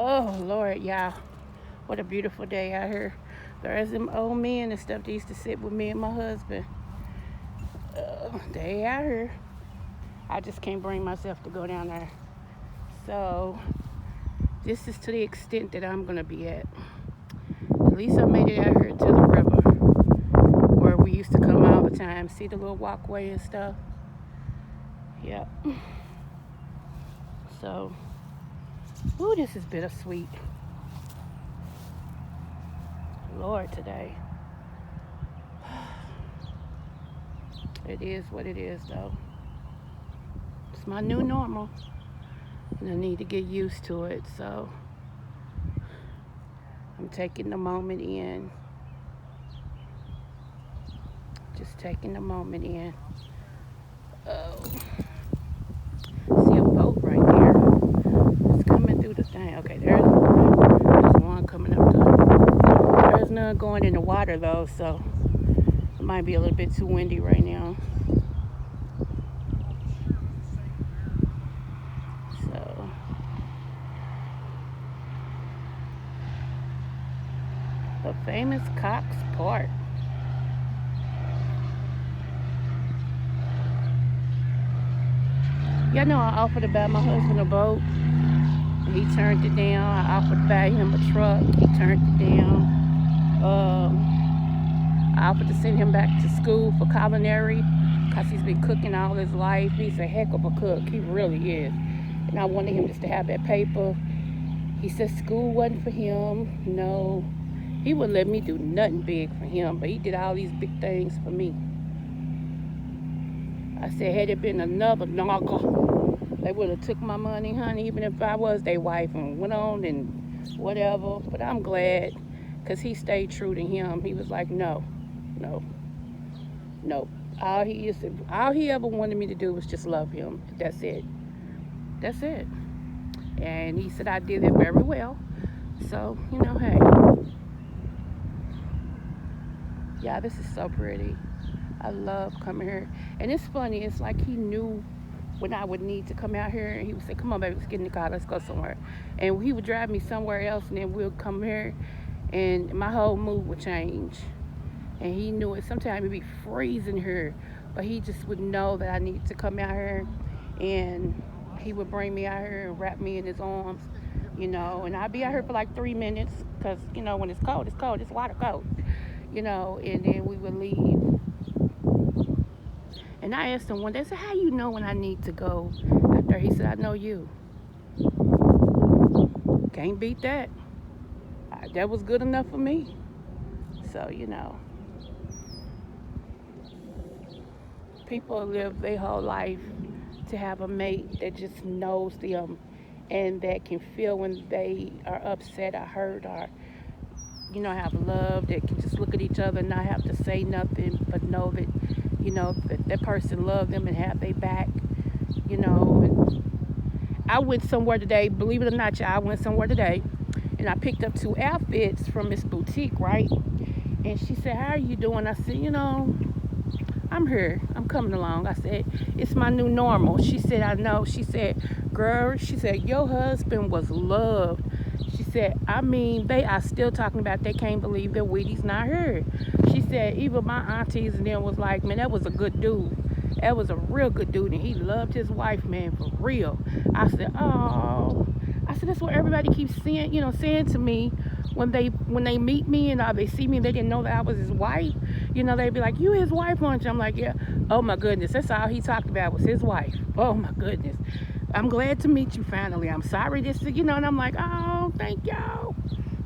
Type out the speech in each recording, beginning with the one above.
Oh, Lord, y'all. What a beautiful day out here. There's them old men and stuff that used to sit with me and my husband. They out here. I just can't bring myself to go down there. So, this is to the extent that I'm going to be at. At least I made it out here to the river where we used to come all the time. See the little walkway and stuff? Yep. So, ooh, this is bittersweet. Lord, today. It is what it is, though. It's my new normal, and I need to get used to it. So I'm taking the moment in. Just taking the moment in. Oh, see a boat right there. It's coming through the thing. Okay, there's one coming up. There's none going in the water though, so it might be a little bit too windy right now. So the famous Cox Park. Y'all know I offered to buy my husband a boat. He turned it down. I offered to buy him a truck. He turned it down. I offered to send him back to school for culinary because he's been cooking all his life. He's a heck of a cook. He really is. And I wanted him just to have that paper. He said school wasn't for him. No. He wouldn't let me do nothing big for him, but he did all these big things for me. I said, had it been another knocker, they would have took my money, honey, even if I was their wife, and went on and whatever. But I'm glad, because he stayed true to him. He was like, no. All he ever wanted me to do was just love him. That's it. And he said I did it very well. So, hey. Yeah, this is so pretty. I love coming here. And it's funny, it's like he knew when I would need to come out here, and he would say, come on, baby, let's get in the car, let's go somewhere. And he would drive me somewhere else, and then we'll come here, and my whole mood would change. And he knew it. Sometimes it'd be freezing here, but he just would know that I needed to come out here, and he would bring me out here and wrap me in his arms, and I'd be out here for like 3 minutes, because, when it's cold, it's water cold, and then we would leave. And I asked him one day, I said, how you know when I need to go out there? He said, I know you. Can't beat that. That was good enough for me. So, people live their whole life to have a mate that just knows them and that can feel when they are upset or hurt or, have love, that can just look at each other and not have to say nothing, but know that, that person loved them and have their back, And I went somewhere today, believe it or not, y'all, I went somewhere today, and I picked up 2 outfits from this boutique, right? And she said, how are you doing? I said, I'm here. I'm coming along. I said, it's my new normal. She said, I know. She said, girl, your husband was loved. She said, they are still talking about they can't believe that Weedee's not here. She said, even my aunties and them was like, man, that was a good dude. That was a real good dude, and he loved his wife, man, for real. I said, oh. I said, that's what everybody keeps saying to me when they meet me and they see me, they didn't know that I was his wife. They'd be like, you his wife, aren't you? I'm like, yeah. Oh, my goodness. That's all he talked about was his wife. Oh, my goodness. I'm glad to meet you finally. I'm sorry this, and I'm like, oh, thank y'all.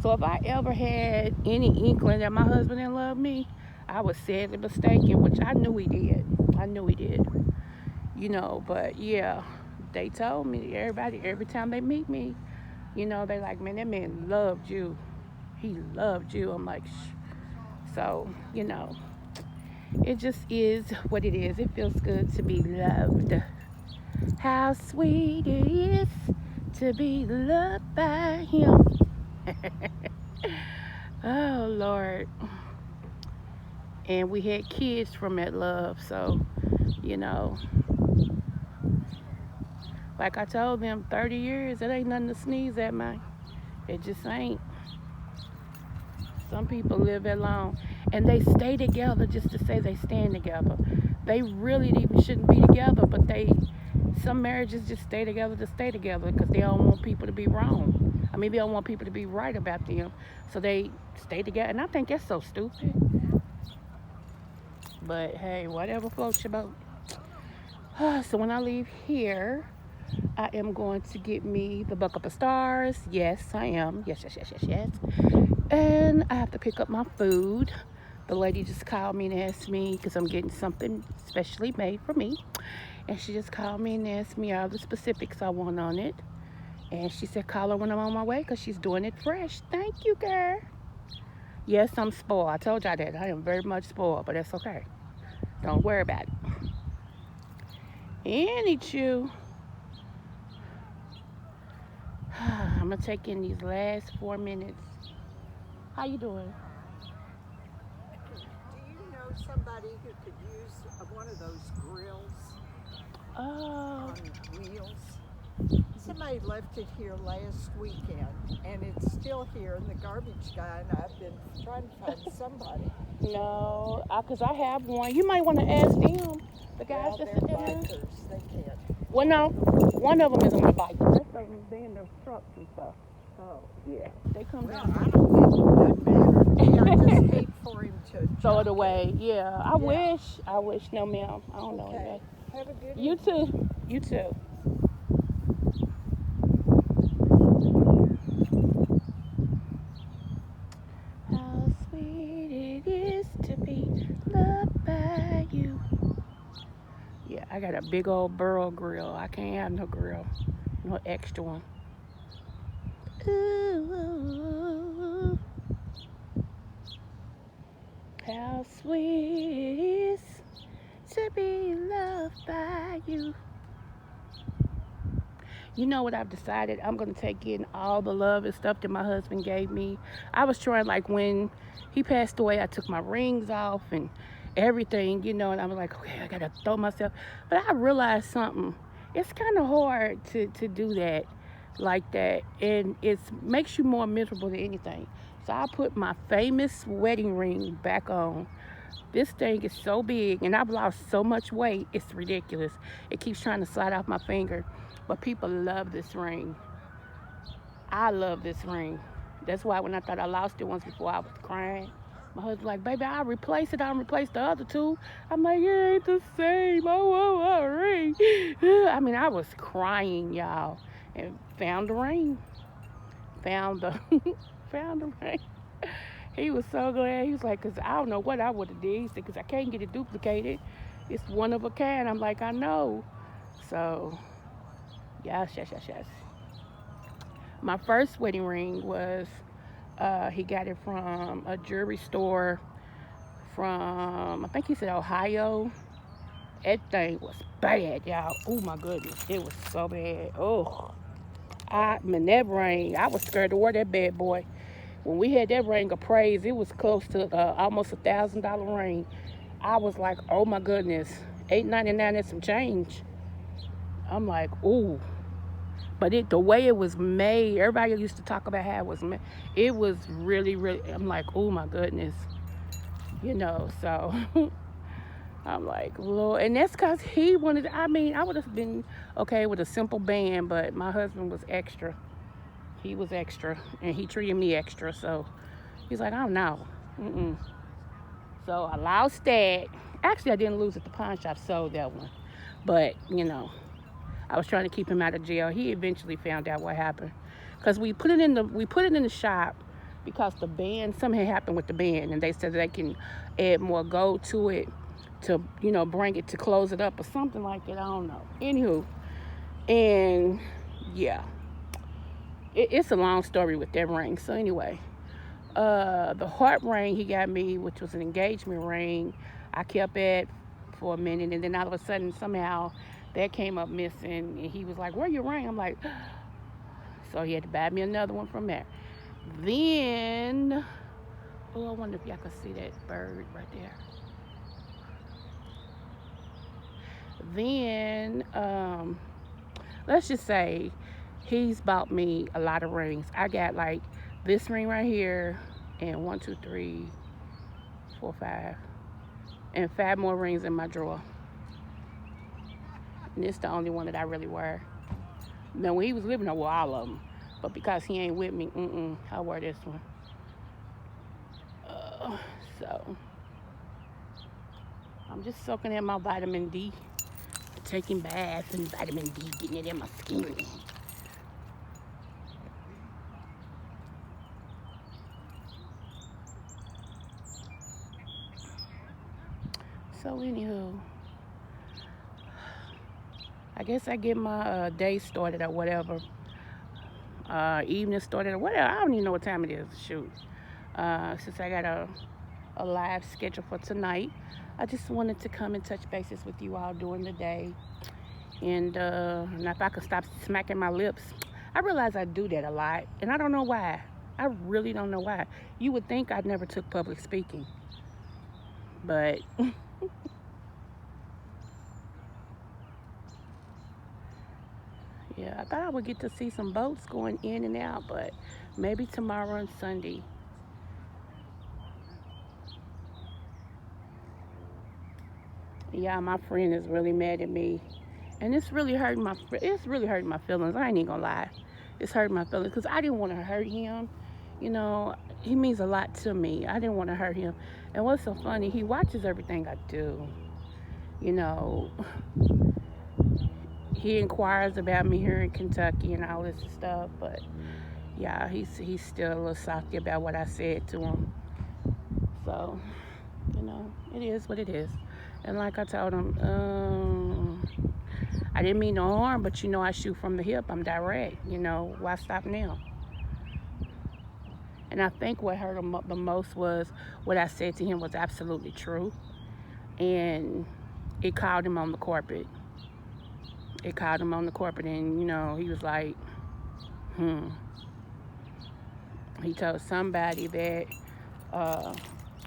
So if I ever had any inkling that my husband didn't love me, I was sadly mistaken, which I knew he did. But yeah, they told me, every time they meet me, they like, man, that man loved you. He loved you. I'm like, shh. So, it just is what it is. It feels good to be loved. How sweet it is to be loved by him. Oh, Lord. And we had kids from that love, so, like I told them, 30 years, it ain't nothing to sneeze at, man. It just ain't. Some people live alone and they stay together just to say they stand together. They really even shouldn't be together, but some marriages just stay together to stay together because they don't want people to be wrong. I mean, they don't want people to be right about them, so they stay together. And I think that's so stupid. But hey, whatever floats your boat. So when I leave here, I am going to get me the Buck Up of Stars. Yes, I am. Yes, yes, yes, yes, yes. And I have to pick up my food. The lady just called me and asked me because I'm getting something specially made for me. And she just called me and asked me all the specifics I want on it. And she said, call her when I'm on my way because she's doing it fresh. Thank you, girl. Yes, I'm spoiled. I told y'all that. I am very much spoiled, but that's okay. Don't worry about it. Anywho, I'm going to take in these last 4 minutes. How you doing? Do you know somebody who could use one of those grills Oh, on wheels? Somebody left it here last weekend, and it's still here in the garbage guy, and I've been trying to find somebody. no, because I have one. You might want to ask them, the guys Well, that they're sit there. bikers. They can't. Well, no, one of them is on my bike. The rest of them, they in their trucks and stuff. Oh. Yeah, they come Well, down. I don't get it. Doesn't matter to me. I just hate for him to Throw junk it away. Yeah, I Yeah. wish. I wish. No, ma'am. I don't know Okay. anybody. Have a good You evening. too. You too. How sweet it is to be loved by you. Yeah, I got a big old burl grill. I can't have no grill, no extra one. Ooh, how sweet it is to be loved by you. You know what I've decided? I'm going to take in all the love and stuff that my husband gave me. I was trying, like, when he passed away, I took my rings off and everything, and I was like, okay, I got to throw myself. But I realized something. It's kind of hard to do that like that. And it makes you more miserable than anything. So I put my famous wedding ring back on. This thing is so big, and I've lost so much weight, it's ridiculous. It keeps trying to slide off my finger. But people love this ring. I love this ring. That's why when I thought I lost it once before, I was crying. My husband's like, baby, I'll replace it. I'll replace the other two. I'm like, it ain't the same. I want a ring. I mean, I was crying, y'all. And found the ring. Found the found the ring. He was so glad. He was like, because I don't know what I would have did. He said, because I can't get it duplicated. It's one of a kind. I'm like, I know. So, yes, yes, yes, yes. My first wedding ring was, he got it from a jewelry store from, I think he said Ohio. That thing was bad, y'all. Oh my goodness. It was so bad. Oh, mean, that ring, I was scared to wear that bad boy. When we had that ring appraised, it was close to almost $1,000 ring. I was like, oh my goodness, $899 and some change. I'm like, ooh. But the way it was made, everybody used to talk about how it was made. It was really, really. I'm like, oh my goodness, So I'm like, Lord, and that's cause he wanted. I mean, I would have been okay with a simple band, but my husband was extra. He was extra, and he treated me extra. So he's like, I don't know. Mm-mm. So I lost that. Actually, I didn't lose at the pawn shop. Sold that one, but I was trying to keep him out of jail. He eventually found out what happened, cause we put it in the shop because the band something happened with the band, and they said they can add more gold to it to bring it to close it up or something like that. I don't know. Anywho, and yeah, it's a long story with that ring. So anyway, the heart ring he got me, which was an engagement ring, I kept it for a minute, and then all of a sudden somehow that came up missing, and he was like, "Where your ring?" I'm like, so he had to buy me another one from there. Then, oh, I wonder if y'all can see that bird right there. Then, let's just say He's bought me a lot of rings. I got like this ring right here, and one, two, three, four, five, and five more rings in my drawer. And this the only one that I really wear. Now when he was living, I wore all of them, but because he ain't with me, I wear this one. So I'm just soaking in my vitamin D, taking baths and vitamin D, getting it in my skin. So anywho, I guess I get my day started or whatever, evening started or whatever. I don't even know what time it is. Shoot, since I got a live schedule for tonight, I just wanted to come and touch bases with you all during the day. And if I could stop smacking my lips, I realize I do that a lot, and I don't know why. I really don't know why. You would think I never took public speaking, but yeah, I thought I would get to see some boats going in and out, but maybe tomorrow and Sunday. Yeah, my friend is really mad at me, and it's really hurting my feelings. I ain't even gonna lie, it's hurting my feelings because I didn't want to hurt him. You know, he means a lot to me. I didn't want to hurt him, and what's so funny, he watches everything I do. You know, he inquires about me here in Kentucky and all this stuff, but yeah, he's still a little salty about what I said to him. So, it is what it is. And like I told him, I didn't mean no harm, but I shoot from the hip. I'm direct. Why stop now? And I think what hurt him the most was what I said to him was absolutely true, and it called him on the carpet. It called him on the carpet, and he was like, hmm. He told somebody that uh,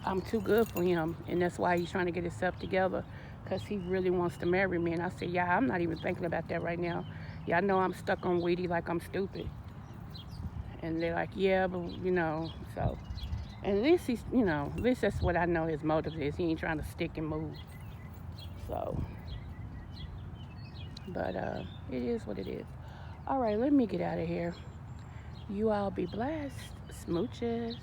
I'm too good for him, and that's why he's trying to get himself together, because he really wants to marry me. And I said, yeah, I'm not even thinking about that right now. Yeah, I know I'm stuck on Weedee like I'm stupid. And they're like, yeah, but so. And at least at least that's what I know his motive is. He ain't trying to stick and move. So, but it is what it is. All right, let me get out of here. You all be blessed. Smooches.